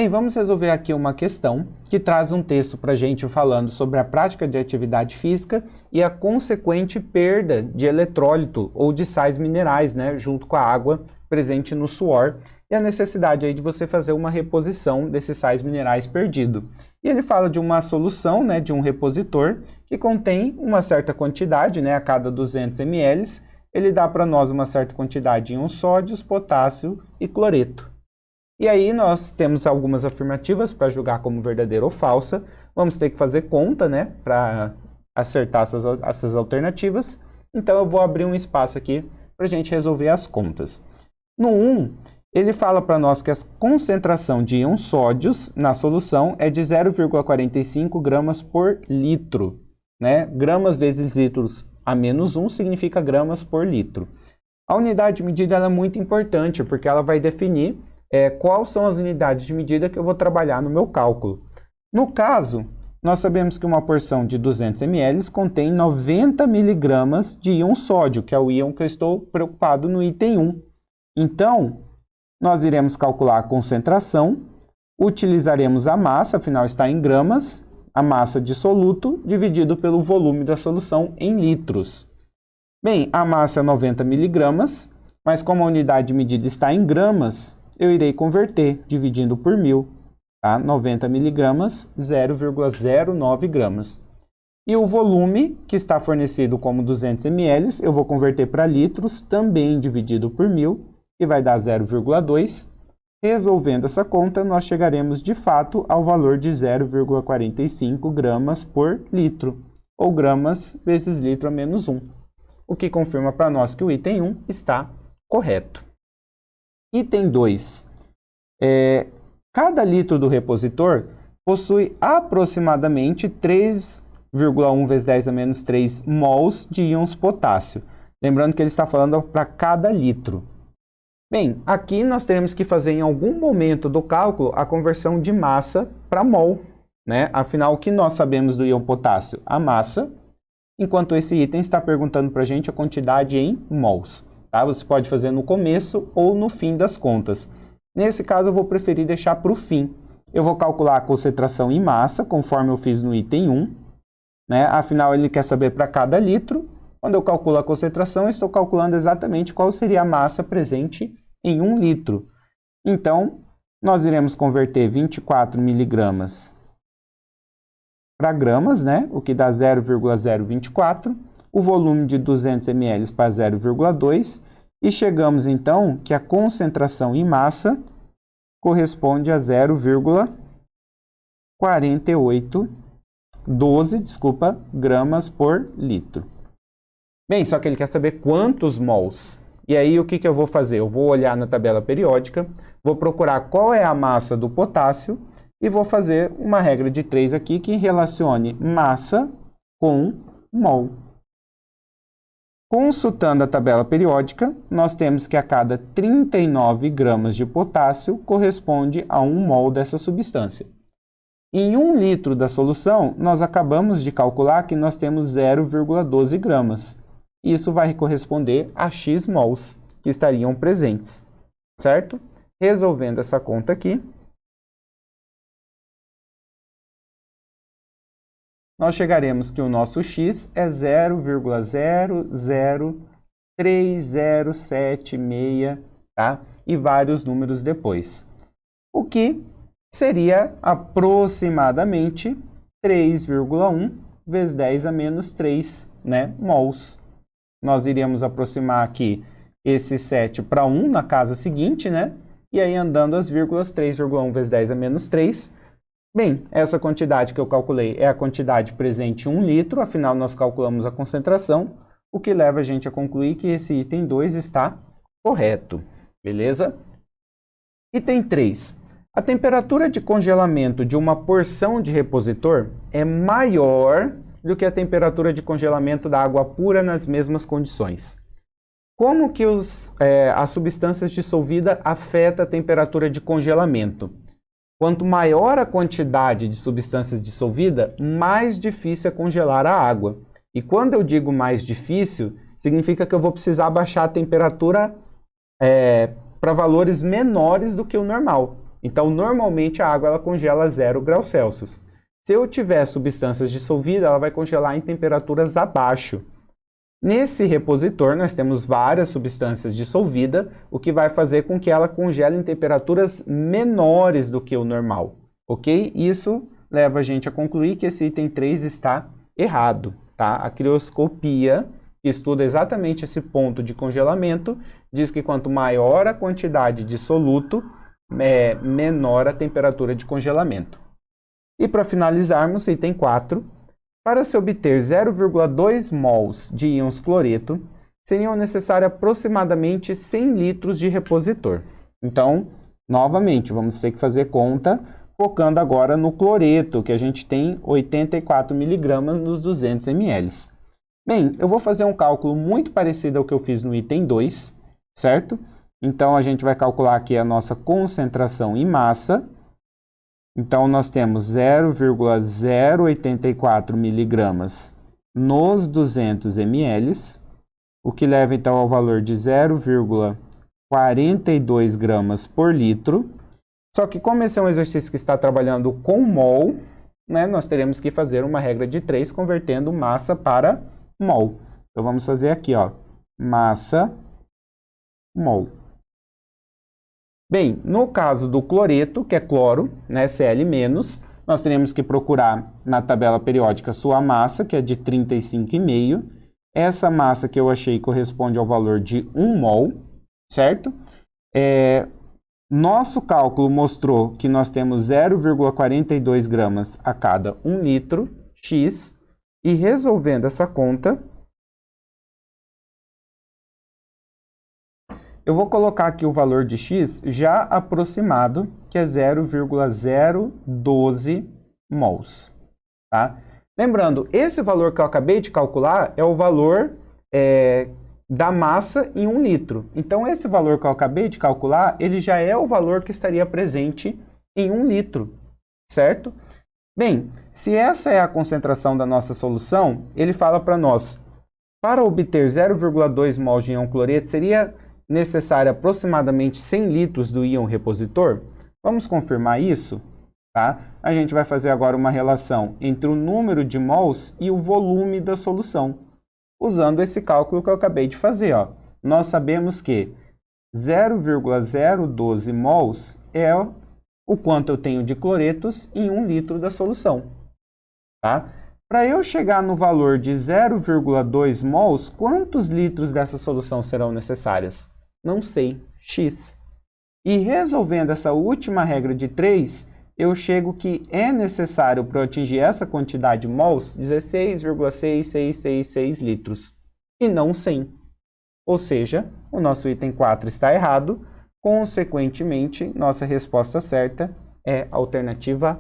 Bem, vamos resolver aqui uma questão que traz um texto para a gente falando sobre a prática de atividade física e a consequente perda de eletrólito ou de sais minerais, né, junto com a água presente no suor e a necessidade aí de você fazer uma reposição desses sais minerais perdidos. E ele fala de uma solução, né, de um repositor que contém uma certa quantidade, né, a cada 200 ml, ele dá para nós uma certa quantidade de íons sódios, potássio e cloreto. E aí nós temos algumas afirmativas para julgar como verdadeira ou falsa. Vamos ter que fazer conta, né, para acertar essas alternativas. Então eu vou abrir um espaço aqui para a gente resolver as contas. No 1, ele fala para nós que a concentração de íons sódios na solução é de 0,45 gramas por litro. Né? Gramas vezes litros a menos 1 significa gramas por litro. A unidade de medida ela é muito importante porque ela vai definir quais são as unidades de medida que eu vou trabalhar no meu cálculo. No caso, nós sabemos que uma porção de 200 ml contém 90 mg de íon sódio, que é o íon que eu estou preocupado no item 1. Então, nós iremos calcular a concentração, utilizaremos a massa, afinal está em gramas, a massa dissoluto dividido pelo volume da solução em litros. Bem, a massa é 90 mg, mas como a unidade de medida está em gramas, eu irei converter, dividindo por 1000, tá? 90 mg, 0,09 gramas. E o volume, que está fornecido como 200 ml, eu vou converter para litros, também dividido por 1000, que vai dar 0,2. Resolvendo essa conta, nós chegaremos de fato ao valor de 0,45 gramas por litro, ou gramas vezes litro a menos 1, o que confirma para nós que o item 1 está correto. Item 2. Cada litro do repositor possui aproximadamente 3,1 vezes 10 a menos 3 mols de íons potássio. Lembrando que ele está falando para cada litro. Bem, aqui nós teremos que fazer em algum momento do cálculo a conversão de massa para mol. Né? Afinal, o que nós sabemos do íon potássio? A massa, enquanto esse item está perguntando para a gente a quantidade em mols. Tá? Você pode fazer no começo ou no fim das contas. Nesse caso, eu vou preferir deixar para o fim. Eu vou calcular a concentração em massa, conforme eu fiz no item 1. Né? Afinal, ele quer saber para cada litro. Quando eu calculo a concentração, eu estou calculando exatamente qual seria a massa presente em 1 litro. Então, nós iremos converter 24 miligramas para gramas, né? O que dá 0,024. O volume de 200 ml para 0,2 e chegamos então que a concentração em massa corresponde a 0,4812 gramas por litro. Bem, só que ele quer saber quantos mols. E aí o que eu vou fazer? Eu vou olhar na tabela periódica, vou procurar qual é a massa do potássio e vou fazer uma regra de 3 aqui que relacione massa com mol. Consultando a tabela periódica, nós temos que a cada 39 gramas de potássio corresponde a 1 mol dessa substância. Em 1 litro da solução, nós acabamos de calcular que nós temos 0,12 gramas. Isso vai corresponder a x mols que estariam presentes, certo? Resolvendo essa conta aqui, nós chegaremos que o nosso x é 0,00307,6, tá? E vários números depois. O que seria aproximadamente 3,1 vezes 10 a menos 3, né, mols. Nós iríamos aproximar aqui esse 7 para 1 na casa seguinte, né? E aí andando as vírgulas, 3,1 vezes 10 a menos 3. Bem, essa quantidade que eu calculei é a quantidade presente em 1 litro, afinal nós calculamos a concentração, o que leva a gente a concluir que esse item 2 está correto, beleza? Item 3. A temperatura de congelamento de uma porção de repositor é maior do que a temperatura de congelamento da água pura nas mesmas condições. Como que as substâncias dissolvidas afetam a temperatura de congelamento? Quanto maior a quantidade de substâncias dissolvidas, mais difícil é congelar a água. E quando eu digo mais difícil, significa que eu vou precisar baixar a temperatura para valores menores do que o normal. Então, normalmente a água ela congela a 0 graus Celsius. Se eu tiver substâncias dissolvidas, ela vai congelar em temperaturas abaixo. Nesse repositor, nós temos várias substâncias dissolvidas, o que vai fazer com que ela congele em temperaturas menores do que o normal, ok? Isso leva a gente a concluir que esse item 3 está errado, tá? A crioscopia, que estuda exatamente esse ponto de congelamento, diz que quanto maior a quantidade de soluto, menor a temperatura de congelamento. E para finalizarmos, item 4, para se obter 0,2 mols de íons cloreto, seriam necessários aproximadamente 100 litros de repositor. Então, novamente, vamos ter que fazer conta, focando agora no cloreto, que a gente tem 84 miligramas nos 200 ml. Bem, eu vou fazer um cálculo muito parecido ao que eu fiz no item 2, certo? Então, a gente vai calcular aqui a nossa concentração em massa. Então, nós temos 0,084 miligramas nos 200 ml, o que leva, então, ao valor de 0,42 gramas por litro. Só que, como esse é um exercício que está trabalhando com mol, né, nós teremos que fazer uma regra de 3, convertendo massa para mol. Então, vamos fazer aqui, ó, massa, mol. Bem, no caso do cloreto, que é cloro, né, Cl-, nós teremos que procurar na tabela periódica sua massa, que é de 35,5. Essa massa que eu achei corresponde ao valor de 1 mol, certo? Nosso cálculo mostrou que nós temos 0,42 gramas a cada 1 litro, X, e resolvendo essa conta, eu vou colocar aqui o valor de X já aproximado, que é 0,012 mols. Tá? Lembrando, esse valor que eu acabei de calcular é o valor da massa em 1 litro. Então, esse valor que eu acabei de calcular, ele já é o valor que estaria presente em 1 litro, certo? Bem, se essa é a concentração da nossa solução, ele fala para nós, para obter 0,2 mols de íon cloreto, seria necessário aproximadamente 100 litros do íon repositor? Vamos confirmar isso? Tá? A gente vai fazer agora uma relação entre o número de mols e o volume da solução, usando esse cálculo que eu acabei de fazer. Ó. Nós sabemos que 0,012 mols é o quanto eu tenho de cloretos em 1 litro da solução. Tá? Para eu chegar no valor de 0,2 mols, quantos litros dessa solução serão necessários? Não sei, X. E resolvendo essa última regra de 3, eu chego que é necessário para eu atingir essa quantidade de mols 16,6666 litros, e não 100. Ou seja, o nosso item 4 está errado, consequentemente, nossa resposta certa é a alternativa